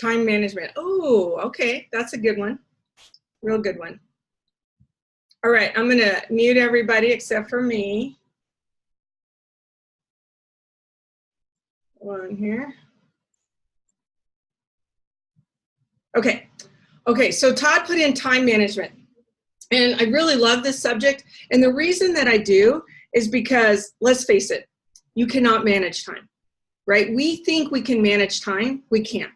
Time management. Oh, okay. That's a good one. Real good one. All right. I'm going to mute everybody except for me. One here. Okay. Okay. So Todd put in time management. And I really love this subject. And the reason that I do is because, let's face it, you cannot manage time, right? We think we can manage time. We can't.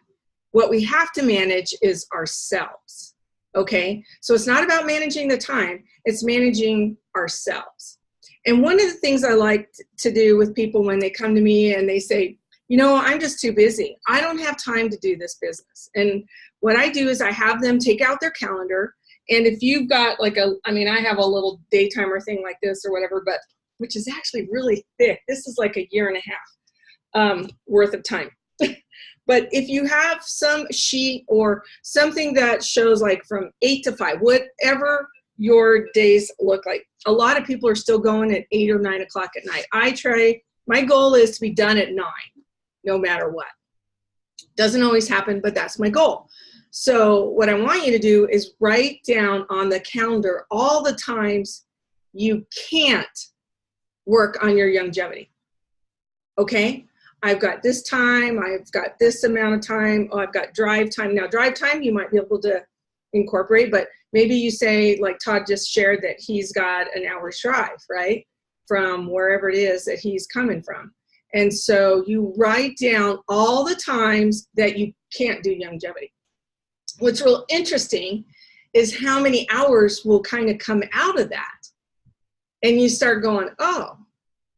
What we have to manage is ourselves, okay? So it's not about managing the time. It's managing ourselves. And one of the things I like to do with people when they come to me and they say, you know, I'm just too busy. I don't have time to do this business. And what I do is I have them take out their calendar. And if you've got like I have a little daytimer thing like this or whatever, but which is actually really thick. This is like a year and a half worth of time. But if you have some sheet or something that shows like from 8 to 5, whatever your days look like. A lot of people are still going at 8 or 9 o'clock at night. My goal is to be done at 9, no matter what. Doesn't always happen, but that's my goal. So what I want you to do is write down on the calendar all the times you can't work on your longevity. Okay? I've got this time, I've got this amount of time, I've got drive time. Now drive time you might be able to incorporate, but maybe you say, like Todd just shared, that he's got an hour's drive, right? From wherever it is that he's coming from. And so you write down all the times that you can't do longevity. What's real interesting is how many hours will kind of come out of that. And you start going, oh,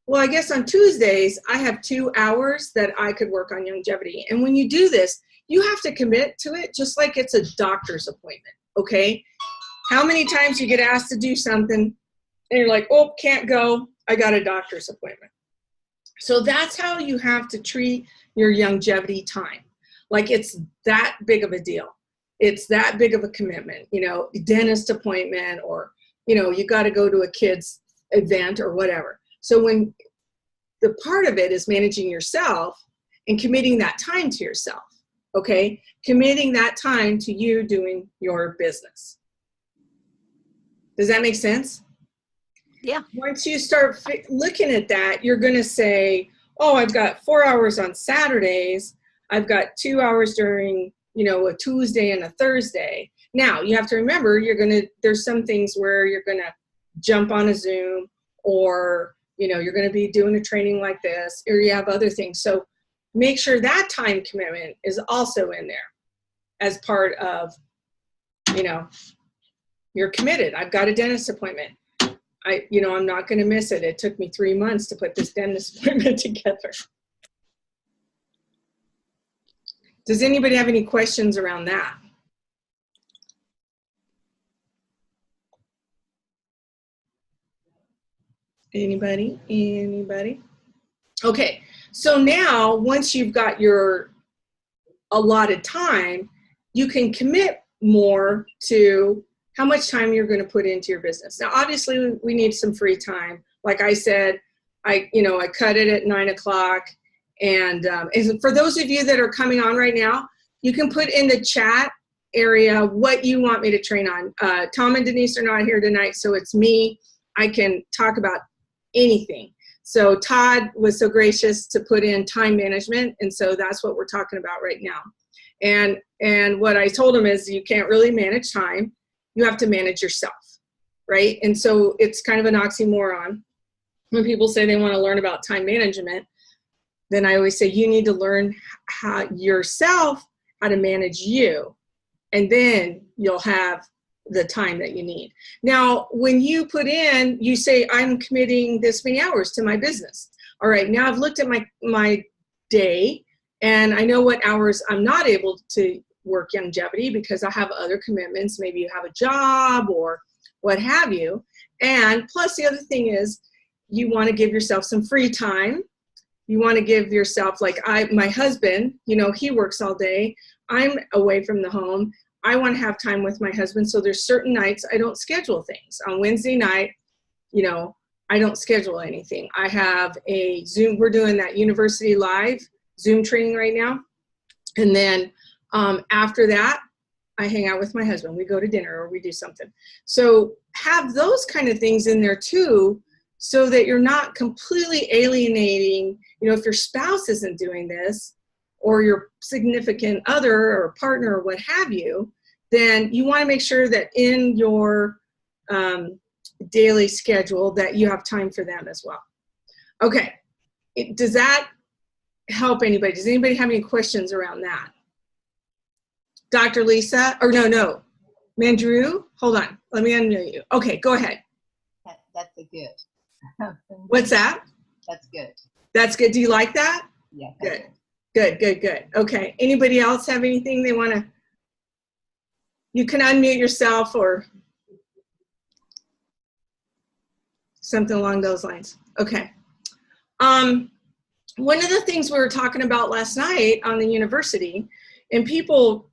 well, I guess on Tuesdays, I have 2 hours that I could work on longevity. And when you do this, you have to commit to it just like it's a doctor's appointment, okay? How many times you get asked to do something and you're like, oh, can't go, I got a doctor's appointment. So that's how you have to treat your longevity time. Like it's that big of a deal. It's that big of a commitment, you know, dentist appointment, or, you know, you got to go to a kid's event or whatever. So when the part of it is managing yourself and committing that time to yourself, okay? Committing that time to you doing your business. Does that make sense? Yeah. Once you start looking at that, you're going to say, oh, I've got 4 hours on Saturdays. I've got 2 hours during, you know, a Tuesday and a Thursday. Now, you have to remember, there's some things where you're going to jump on a Zoom, or, you know, you're going to be doing a training like this, or you have other things. So make sure that time commitment is also in there as part of, you know, you're committed. I've got a dentist appointment. I'm not going to miss it. It took me 3 months to put this dentist appointment together. Does anybody have any questions around that? Anybody? Okay, so now once you've got your allotted time, you can commit more to how much time you're going to put into your business. Now, obviously, we need some free time. Like I said, I cut it at 9 o'clock. And for those of you that are coming on right now, you can put in the chat area what you want me to train on. Tom and Denise are not here tonight, so it's me. I can talk about anything. So Todd was so gracious to put in time management, and so that's what we're talking about right now. And what I told him is, you can't really manage time. You have to manage yourself, right? And so it's kind of an oxymoron. When people say they want to learn about time management, then I always say you need to learn how to manage you, and then you'll have the time that you need. Now, when you put in, you say, I'm committing this many hours to my business. All right, now I've looked at my day, and I know what hours I'm not able to work longevity because I have other commitments. Maybe you have a job or what have you. And plus the other thing is, you want to give yourself some free time. You want to give yourself, like my husband, he works all day. I'm away from the home. I want to have time with my husband. So there's certain nights I don't schedule things. On Wednesday night, I don't schedule anything. I have a Zoom. We're doing that University Live Zoom training right now. And then After that, I hang out with my husband. We go to dinner or we do something. So have those kind of things in there too, so that you're not completely alienating, if your spouse isn't doing this, or your significant other or partner or what have you, then you want to make sure that in your daily schedule that you have time for them as well. Okay, does that help anybody? Does anybody have any questions around that? Dr. Lisa, or no, Mandrew, hold on, let me unmute you. Okay, go ahead. That's a good. What's that? That's good. That's good. Do you like that? Yeah. Good. Okay, anybody else have anything they want to? You can unmute yourself or something along those lines. Okay. One of the things we were talking about last night on the university, and people,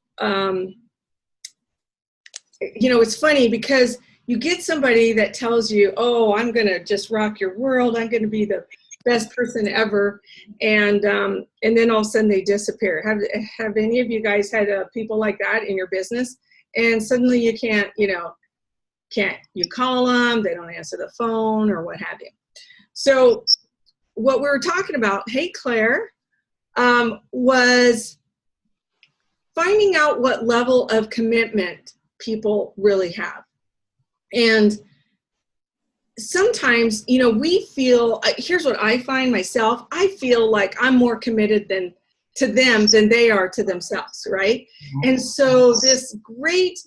it's funny because you get somebody that tells you, oh, I'm going to just rock your world. I'm going to be the best person ever. And then all of a sudden they disappear. Have any of you guys had people like that in your business? And suddenly you can't you call them, they don't answer the phone or what have you. So what we were talking about, hey, Claire, was finding out what level of commitment people really have. And sometimes, we feel, here's what I find myself, I feel like I'm more committed to them than they are to themselves, right? And so this great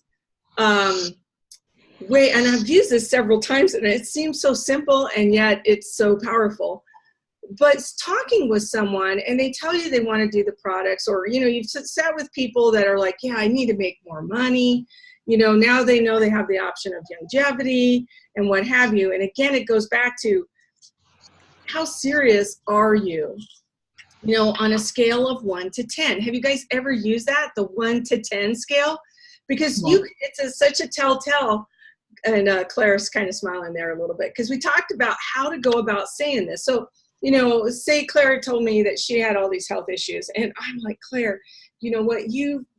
way, and I've used this several times, and it seems so simple, and yet it's so powerful. But talking with someone, and they tell you they want to do the products, or, you've sat with people that are like, yeah, I need to make more money. Now they know they have the option of longevity and what have you. And again, it goes back to how serious are you? On a scale of 1 to 10. Have you guys ever used that, the 1 to 10 scale? Because it's such a telltale, and Claire's kind of smiling there a little bit, because we talked about how to go about saying this. So, say Claire told me that she had all these health issues, and I'm like, Claire,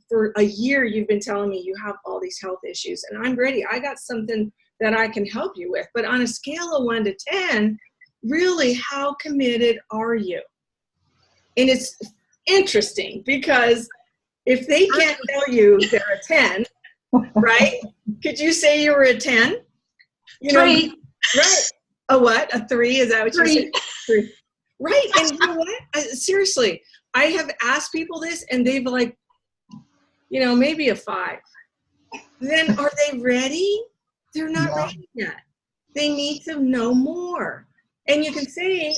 for a year you've been telling me you have all these health issues, and I'm ready. I got something that I can help you with. But on a scale of 1 to 10, really, how committed are you? And it's interesting because if they can't tell you they're a 10, right? Could you say you were a 10? 3. Right. A what? A 3? Is that what you said? 3. Right. And you know what? Seriously, I have asked people this, and they've like, maybe a 5. Then are they ready? They're not ready yet. They need to know more. And you can say,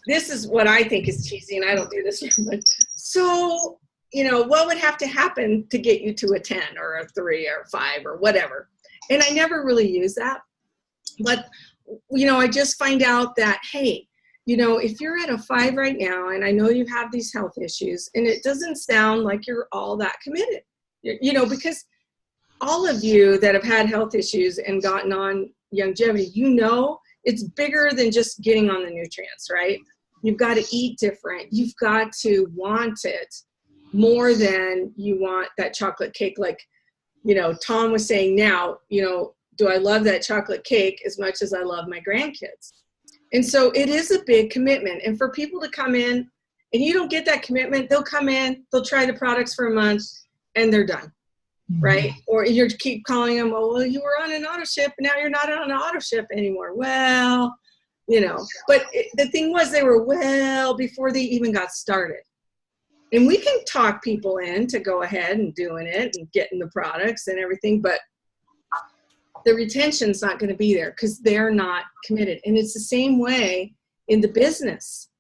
this is what I think is cheesy, and I don't do this. But so, what would have to happen to get you to a 10 or a 3 or a 5 or whatever? And I never really use that. But, I just find out that, hey, if you're at a 5 right now, and I know you have these health issues, and it doesn't sound like you're all that committed, because all of you that have had health issues and gotten on longevity, it's bigger than just getting on the nutrients, right? You've got to eat different. You've got to want it more than you want that chocolate cake. Like, Tom was saying now, do I love that chocolate cake as much as I love my grandkids? And so it is a big commitment. And for people to come in and you don't get that commitment, they'll come in, they'll try the products for a month, and they're done, right? Or you keep calling them, well, you were on an auto ship, and now you're not on an auto ship anymore. Well, but the thing was, they were well before they even got started. And we can talk people in to go ahead and doing it and getting the products and everything, but the retention's not going to be there because they're not committed. And it's the same way in the business.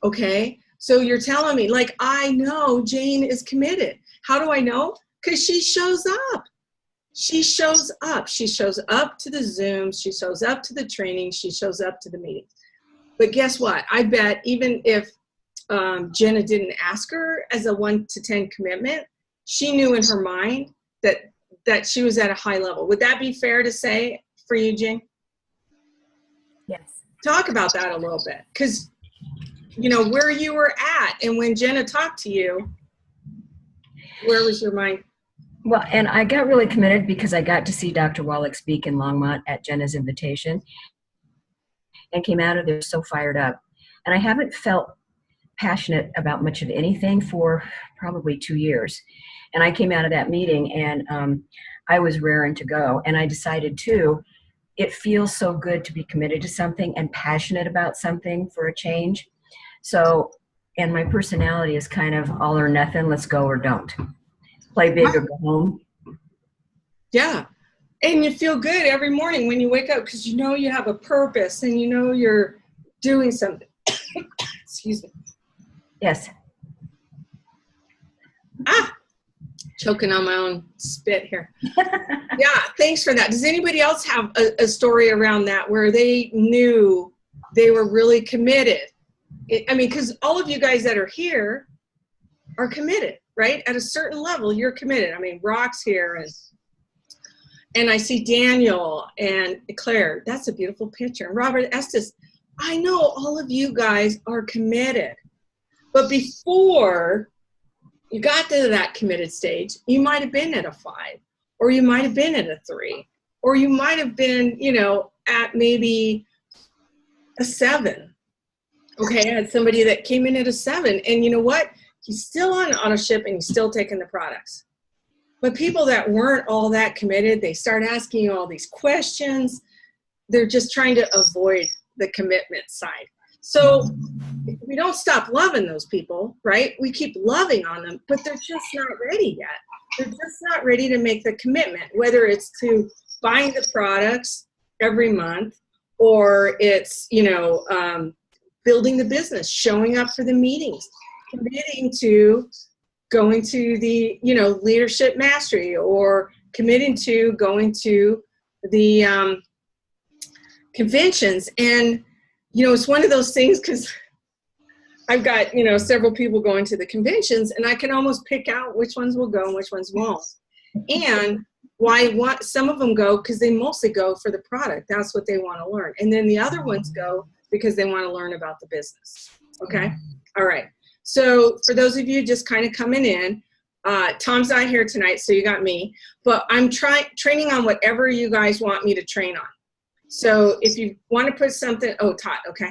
Okay. So you're telling me, like, I know Jane is committed. How do I know? Because she shows up. She shows up. She shows up to the Zooms. She shows up to the training. She shows up to the meetings. But guess what? I bet even if Jenna didn't ask her as a 1 to 10 commitment, she knew in her mind that she was at a high level. Would that be fair to say for you, Jen? Yes. Talk about that a little bit, because where you were at, and when Jenna talked to you, Where was your mind? Well, and I got really committed because I got to see Dr. Wallach speak in Longmont at Jenna's invitation and came out of there so fired up. And I haven't felt passionate about much of anything for probably 2 years. And I came out of that meeting and I was raring to go. And I decided too, it feels so good to be committed to something and passionate about something for a change. So, and my personality is kind of all or nothing, let's go or don't. Play big or go home. Yeah. And you feel good every morning when you wake up because you know you have a purpose and you know you're doing something. Excuse me. Yes. Choking on my own spit here. Yeah, thanks for that. Does anybody else have a story around that where they knew they were really committed? I mean, because all of you guys that are here are committed, right? At a certain level, you're committed. I mean, Rock's here, and I see Daniel and Claire. That's a beautiful picture. And Robert Estes, I know all of you guys are committed. But before you got to that committed stage, you might have been at a 5, or you might have been at a 3, or you might have been, you know, at maybe a 7. Okay, I had somebody that came in at a 7, and you know what? He's still on auto ship and he's still taking the products. But people that weren't all that committed, they start asking you all these questions. They're just trying to avoid the commitment side. So we don't stop loving those people, right? We keep loving on them, but they're just not ready yet. They're just not ready to make the commitment, whether it's to buying the products every month or it's, you know, building the business, showing up for the meetings, committing to going to the, you know, leadership mastery, or committing to going to the conventions. And, you know, it's one of those things because I've got, you know, several people going to the conventions and I can almost pick out which ones will go and which ones won't. And why some of them go because they mostly go for the product. That's what they want to learn. And then the other ones go because they want to learn about the business. Okay. All right. So for those of you just kind of coming in, Tom's not here tonight, so you got me, but I'm training on whatever you guys want me to train on. So if you want to put something, oh, Todd, okay.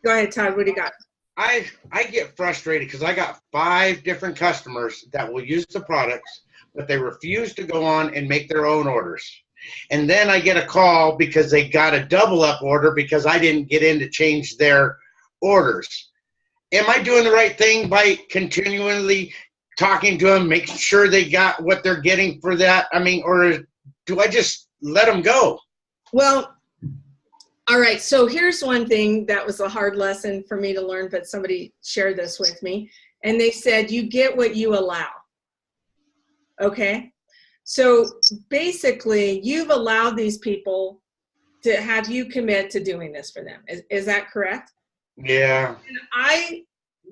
Go ahead, Todd, what do you got? I get frustrated because I got 5 different customers that will use the products, but they refuse to go on and make their own orders. And then I get a call because they got a double up order because I didn't get in to change their orders. Am I doing the right thing by continually talking to them, making sure they got what they're getting for that? I mean, or do I just let them go? Well, all right. So here's one thing that was a hard lesson for me to learn, but somebody shared this with me. And they said, you get what you allow. Okay. So basically, you've allowed these people to have you commit to doing this for them. Is that correct? Yeah.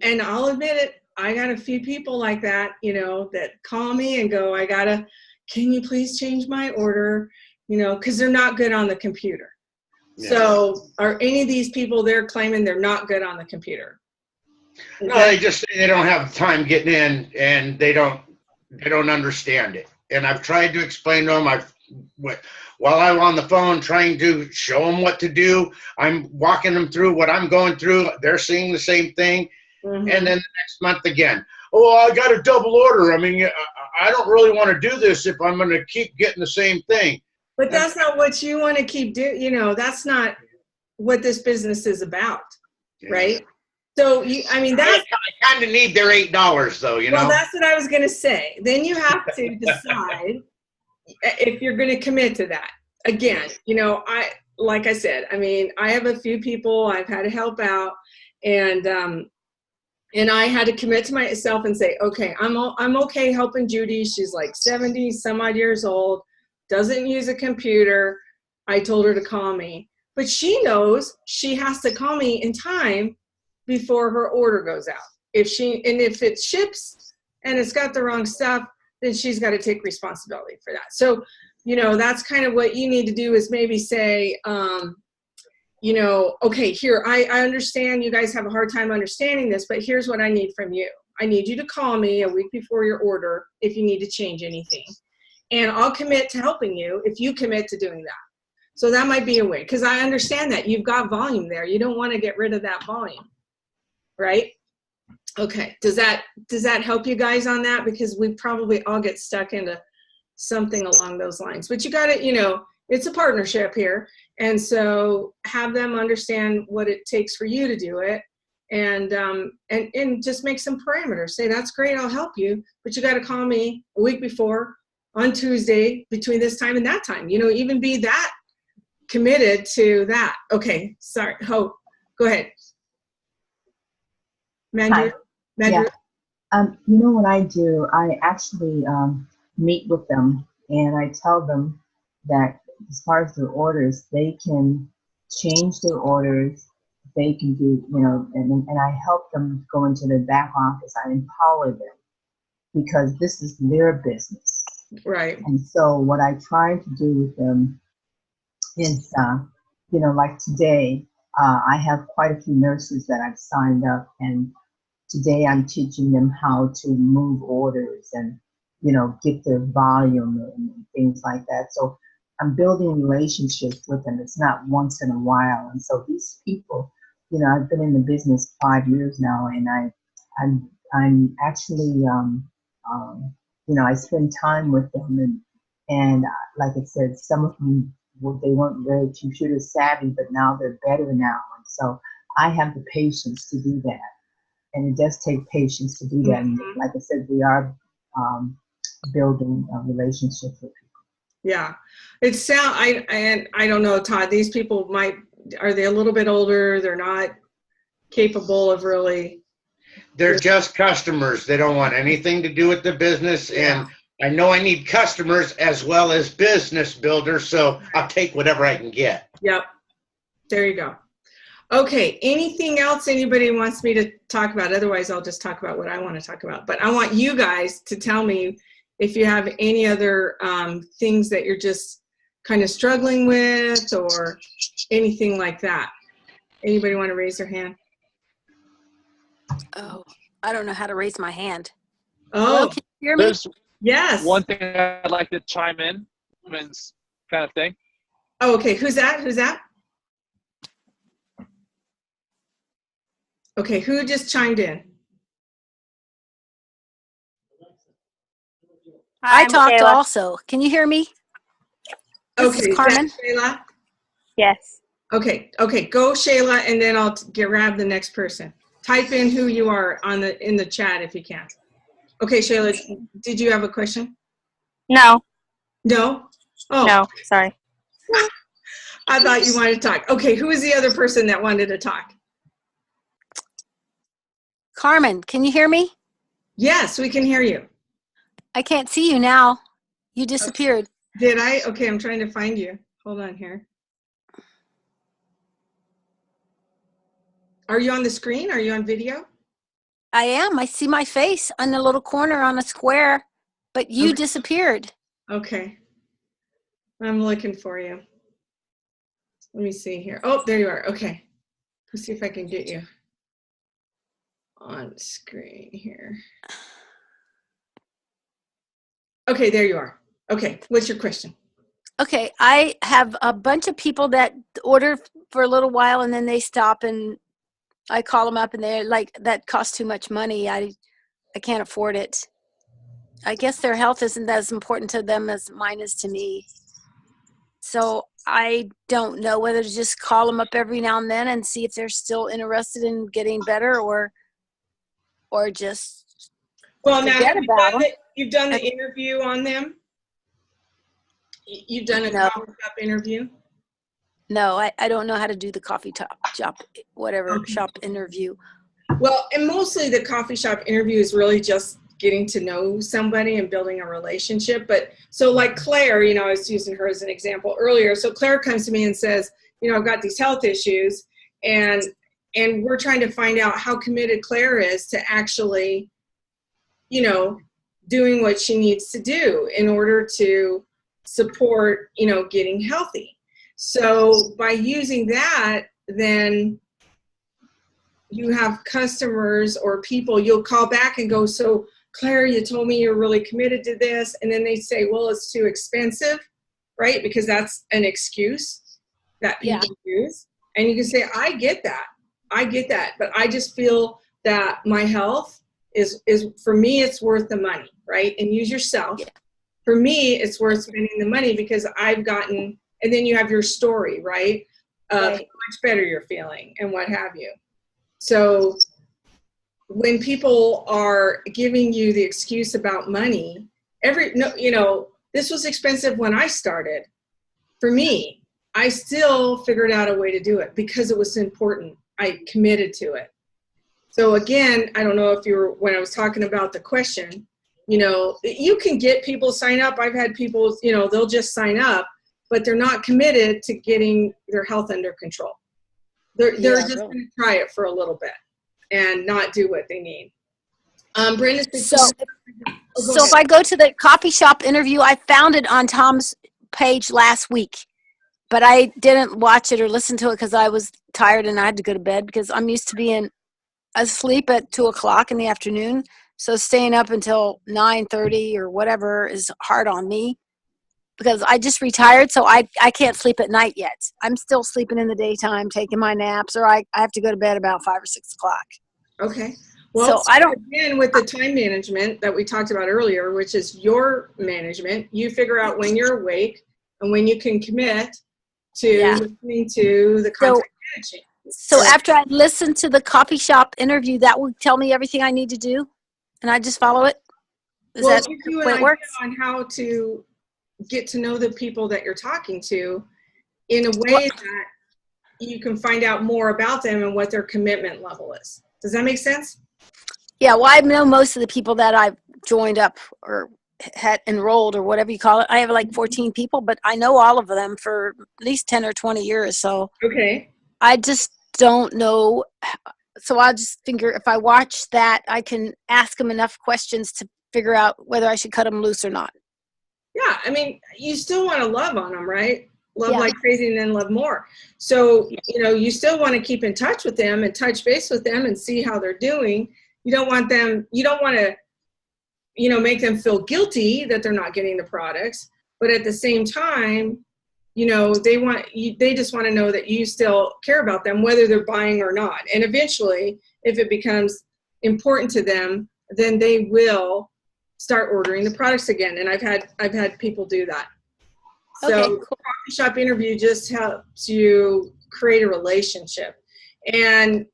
And I'll admit it, I got a few people like that, you know, that call me and go, can you please change my order? You know, because they're not good on the computer. Yeah. So are any of these people they're claiming they're not good on the computer? No, they just say they don't have time getting in and they don't understand it. And I've tried to explain to them, while I'm on the phone trying to show them what to do, I'm walking them through what I'm going through. They're seeing the same thing. Mm-hmm. And then the next month again, oh, I got a double order. I mean, I don't really want to do this if I'm going to keep getting the same thing. But that's not what you want to keep doing. You know, that's not what this business is about, yeah. Right? So, I kind of need their $8, though, you know? Well, that's what I was going to say. Then you have to decide if you're going to commit to that. Again, you know, like I said, I mean, I have a few people I've had to help out, and I had to commit to myself and say, okay, I'm okay helping Judy. She's like 70 some odd years old, doesn't use a computer. I told her to call me, but she knows she has to call me in time before her order goes out. If it ships and it's got the wrong stuff, then she's got to take responsibility for that. So, you know, that's kind of what you need to do, is maybe say, you know, okay, here, I understand you guys have a hard time understanding this, but here's what I need from you. I need you to call me a week before your order if you need to change anything. And I'll commit to helping you if you commit to doing that. So that might be a way, because I understand that you've got volume there. You don't want to get rid of that volume, right? Okay, does that help you guys on that? Because we probably all get stuck into something along those lines. But you got to, you know, it's a partnership here. And so have them understand what it takes for you to do it, and just make some parameters. Say, that's great, I'll help you, but you got to call me a week before on Tuesday between this time and that time. You know, even be that committed to that. Okay, sorry. Go ahead. Mandru? Yeah. You know what I do? I actually meet with them, and I tell them that as far as their orders, they can change their orders. They can do, you know, and I help them go into their back office. I empower them because this is their business. Right. And so what I try to do with them is, you know, like today, I have quite a few nurses that I've signed up, and today I'm teaching them how to move orders and, you know, get their volume and things like that. So I'm building relationships with them. It's not once in a while. And so these people, you know, I've been in the business 5 years now, and I'm actually, you know, I spend time with them, and like I said, some of them, they weren't very computer savvy, but now they're better now. And so I have the patience to do that. And it does take patience to do that. And like I said, we are building a relationship with people. Yeah, I don't know, Todd. These people are they a little bit older? They're not capable of really. They're just customers. They don't want anything to do with the business. And I know I need customers as well as business builders, so I'll take whatever I can get. Yep. There you go. Okay, anything else anybody wants me to talk about? Otherwise, I'll just talk about what I want to talk about. But I want you guys to tell me if you have any other things that you're just kind of struggling with or anything like that. Anybody want to raise their hand? Oh, I don't know how to raise my hand. Oh, hello, can you hear me? There's yes. one thing I'd like to chime in, women's kind of thing. Oh, okay. Who's that? Okay, who just chimed in? I talked also. Can you hear me? This Okay, is Carmen. is that Shayla? Yes. Okay, go Shayla, and then I'll grab the next person. Type in who you are in the chat if you can. Okay, Shayla, did you have a question? No. No? Oh. No, sorry. I thought you wanted to talk. Okay, who is the other person that wanted to talk? Carmen, can you hear me? Yes, we can hear you. I can't see you now. You disappeared. Did I? Okay, I'm trying to find you. Hold on here. Are you on the screen? Are you on video? I am. I see my face on the little corner on a square, but you disappeared. Okay. I'm looking for you. Let me see here. Oh, there you are. Okay. Let's see if I can get you on screen here. Okay, there you are. Okay, what's your question? Okay, I have a bunch of people that order for a little while and then they stop, and I call them up and they're like, that costs too much money. I can't afford it. I guess their health isn't as important to them as mine is to me. So I don't know whether to just call them up every now and then and see if they're still interested in getting better, or just forget about them. You've done the interview on them? You've done a coffee shop interview? No, I don't know how to do the coffee shop, whatever, shop interview. Well, and mostly the coffee shop interview is really just getting to know somebody and building a relationship. But so like Claire, you know, I was using her as an example earlier. So Claire comes to me and says, you know, I've got these health issues, and we're trying to find out how committed Claire is to actually, you know, doing what she needs to do in order to support, you know, getting healthy. So by using that, then you have customers or people, you'll call back and go, so Claire, you told me you're really committed to this. And then they say, well, it's too expensive, right? Because that's an excuse that Yeah. people use. And you can say, I get that. I get that. But I just feel that my health is for me, it's worth the money, right? And use yourself. Yeah. For me, it's worth spending the money because I've gotten, and then you have your story, right? Of how much better you're feeling and what have you. So when people are giving you the excuse about money, this was expensive when I started. For me, I still figured out a way to do it because it was important. I committed to it. So again, I don't know if when I was talking about the question, you can get people sign up. I've had people, they'll just sign up, but they're not committed to getting their health under control. They're just going to try it for a little bit and not do what they need. Brenda, So if I go to the coffee shop interview, I found it on Tom's page last week, but I didn't watch it or listen to it because I was tired and I had to go to bed because I'm used to being asleep at 2:00 in the afternoon. So staying up until 9:30 or whatever is hard on me because I just retired. So I can't sleep at night yet. I'm still sleeping in the daytime, taking my naps, or I have to go to bed about 5 or 6 o'clock. Okay. Well, so I don't. Again, with the time management that we talked about earlier, which is your management, you figure out when you're awake and when you can commit to listening to the content managing. So after I listen to the coffee shop interview, that will tell me everything I need to do, and I just follow it. Is that give you the an way it idea works? on how to get to know the people that you're talking to in a way that you can find out more about them and what their commitment level is. Does that make sense? Yeah, well, I know most of the people that I've joined up or had enrolled or whatever you call it. I have like 14 people, but I know all of them for at least 10 or 20 years. So okay, I just don't know. So I'll just figure if I watch that, I can ask them enough questions to figure out whether I should cut them loose or not. Yeah, I mean, you still want to love on them, right? Love Yeah. like crazy and then love more. So, you still want to keep in touch with them and touch base with them and see how they're doing. You don't want to, make them feel guilty that they're not getting the products. But at the same time, they just want to know that you still care about them, whether they're buying or not. And eventually, if it becomes important to them, then they will start ordering the products again. And I've had people do that. So Okay, cool. Coffee shop interview just helps you create a relationship. And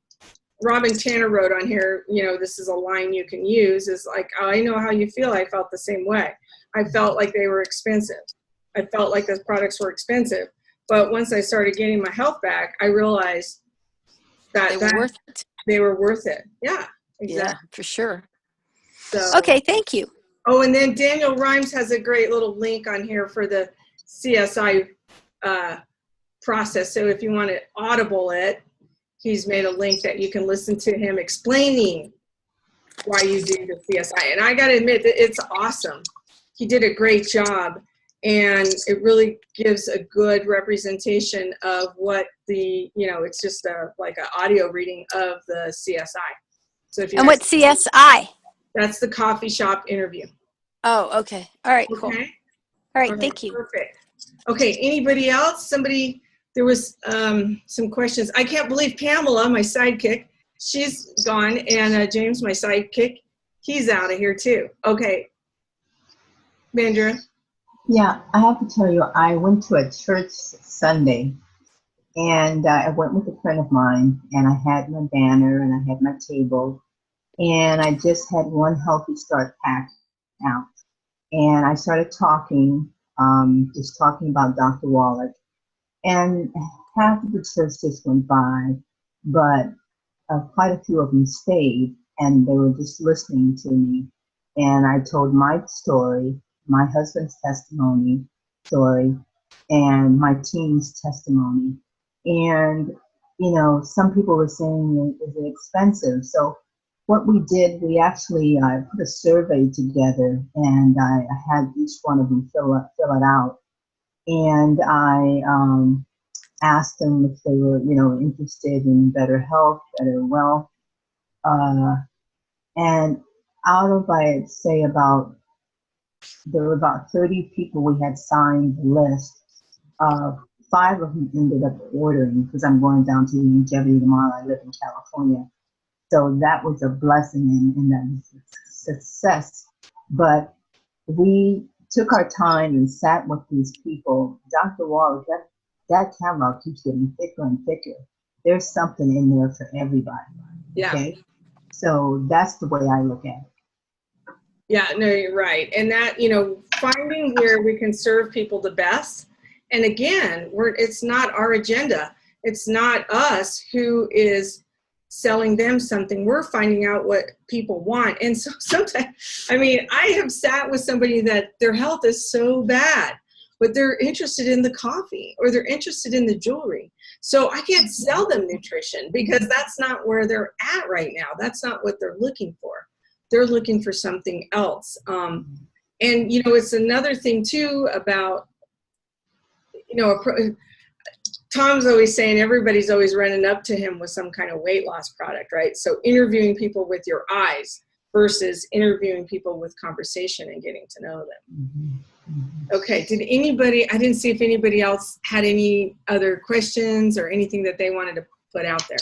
Robin Tanner wrote on here, this is a line you can use, is like, I know how you feel. I felt the same way. I felt like they were expensive. I felt like those products were expensive. But once I started getting my health back, I realized that They were worth it. they were worth it. Yeah, exactly. Yeah, for sure. So, Okay, thank you. Oh, and then Daniel Rhymes has a great little link on here for the CSI process. So if you want to audible it, he's made a link that you can listen to him explaining why you do the CSI. And I got to admit that it's awesome. He did a great job, and it really gives a good representation of what it's just like an audio reading of the CSI. So if you And what CSI? That's the coffee shop interview. Oh, okay. All right, cool. Okay. All right, thank you. Perfect. Okay, anybody else? There was some questions. I can't believe Pamela, my sidekick, she's gone, and James, my sidekick, he's out of here too. Okay, Mandra. Yeah, I have to tell you, I went to a church Sunday, and I went with a friend of mine, and I had my banner, and I had my table, and I just had one Healthy Start pack out. And I started talking, just talking about Dr. Wallach. And half of the church just went by, but quite a few of them stayed, and they were just listening to me. And I told my story, my husband's story, and my team's testimony. And, some people were saying, is it expensive? So what we did, we actually put a survey together, and I had each one of them fill it out. And I asked them if they were, interested in better health, better wealth. And out of, I'd say there were about 30 people we had signed the list. 5 of them ended up ordering because I'm going down to Longevity tomorrow. I live in California. So that was a blessing and that was a success. But we took our time and sat with these people. Dr. Wall, that catalog keeps getting thicker and thicker. There's something in there for everybody. Yeah. Okay. So that's the way I look at it. Yeah, no, you're right. And that, finding where we can serve people the best. And again, it's not our agenda. It's not us who is selling them something. We're finding out what people want. And so sometimes, I have sat with somebody that their health is so bad, but they're interested in the coffee or they're interested in the jewelry. So I can't sell them nutrition because that's not where they're at right now. That's not what they're looking for. They're looking for something else. And, it's another thing too about, Tom's always saying everybody's always running up to him with some kind of weight loss product, right? So interviewing people with your eyes versus interviewing people with conversation and getting to know them. Okay, I didn't see if anybody else had any other questions or anything that they wanted to put out there.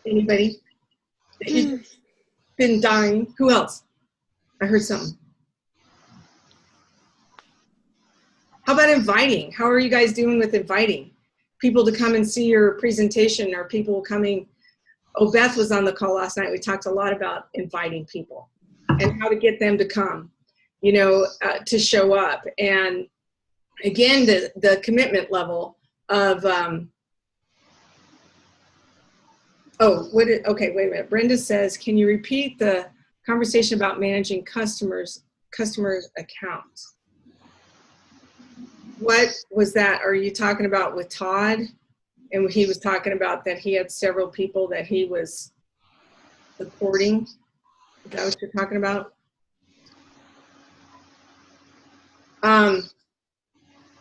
Anybody? Been dying. Who else? I heard something. How about inviting? How are you guys doing with inviting people to come and see your presentation or people coming? Oh, Beth was on the call last night. We talked a lot about inviting people and how to get them to come, to show up. And again, the commitment level of, okay, wait a minute. Brenda says, can you repeat the conversation about managing customers' accounts? What was that? Are you talking about with Todd? And he was talking about that he had several people that he was supporting. Is that what you're talking about?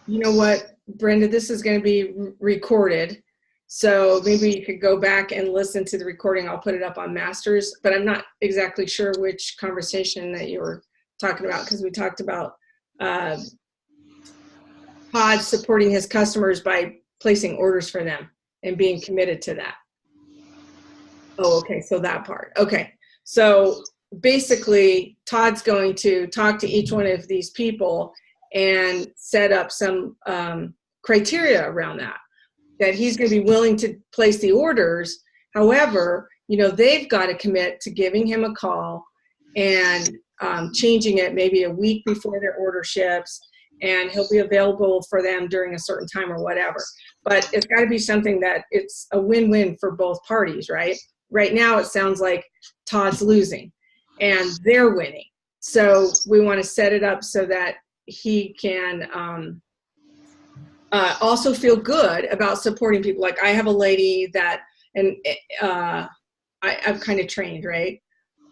You know what, Brenda, this is going to be recorded. So maybe you could go back and listen to the recording. I'll put it up on Masters, but I'm not exactly sure which conversation that you were talking about because we talked about Todd supporting his customers by placing orders for them and being committed to that. Oh, okay, so that part. Okay, so basically Todd's going to talk to each one of these people and set up some criteria around that he's going to be willing to place the orders. However, they've got to commit to giving him a call and changing it maybe a week before their order ships, and he'll be available for them during a certain time or whatever. But it's got to be something that it's a win-win for both parties, right? Right now it sounds like Todd's losing and they're winning. So we want to set it up so that he can also feel good about supporting people. Like I have a lady that, and I've kind of trained, right?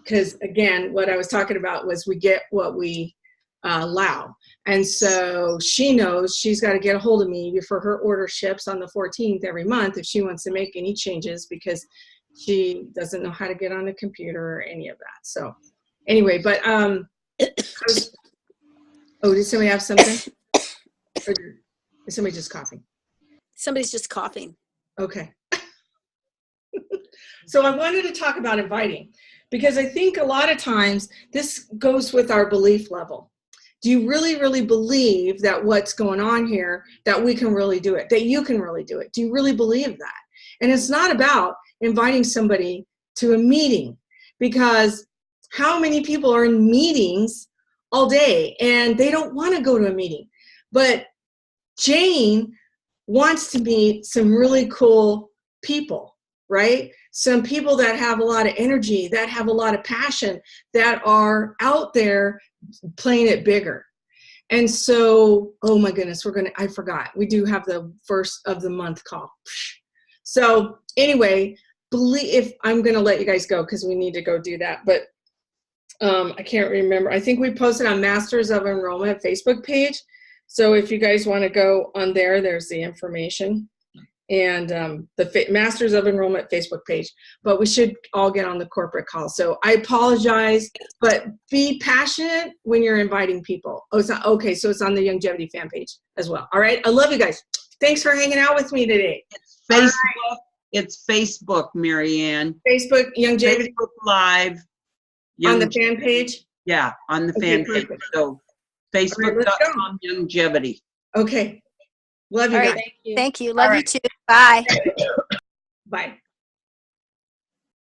Because again, what I was talking about was we get what we allow. And so she knows she's got to get a hold of me before her order ships on the 14th every month if she wants to make any changes, because she doesn't know how to get on the computer or any of that. So anyway, but did somebody have something? Or is somebody just coughing? Somebody's just coughing. Okay. So I wanted to talk about inviting, because I think a lot of times this goes with our belief level. Do you really, really believe that what's going on here, that we can really do it, that you can really do it? Do you really believe that? And it's not about inviting somebody to a meeting, because how many people are in meetings all day and they don't want to go to a meeting? But Jane wants to meet some really cool people, right? Some people that have a lot of energy, that have a lot of passion, that are out there playing it bigger. And so, oh my goodness, I forgot. We do have the first of the month call. So anyway, I'm going to let you guys go because we need to go do that. But I can't remember. I think we posted on Masters of Enrollment Facebook page. So if you guys want to go on there, there's the information and the Masters of Enrollment Facebook page. But we should all get on the corporate call. So I apologize, but be passionate when you're inviting people. Oh, it's not, okay, so it's on the Youngevity fan page as well. All right, I love you guys. Thanks for hanging out with me today. Facebook. It's Facebook, Marianne. Facebook, Youngevity Facebook Live. on the fan page. Yeah, on the Okay, fan page. perfect. So Facebook.com Youngevity. Okay, love you All guys. right. Thank you. Love you too. Bye. Bye.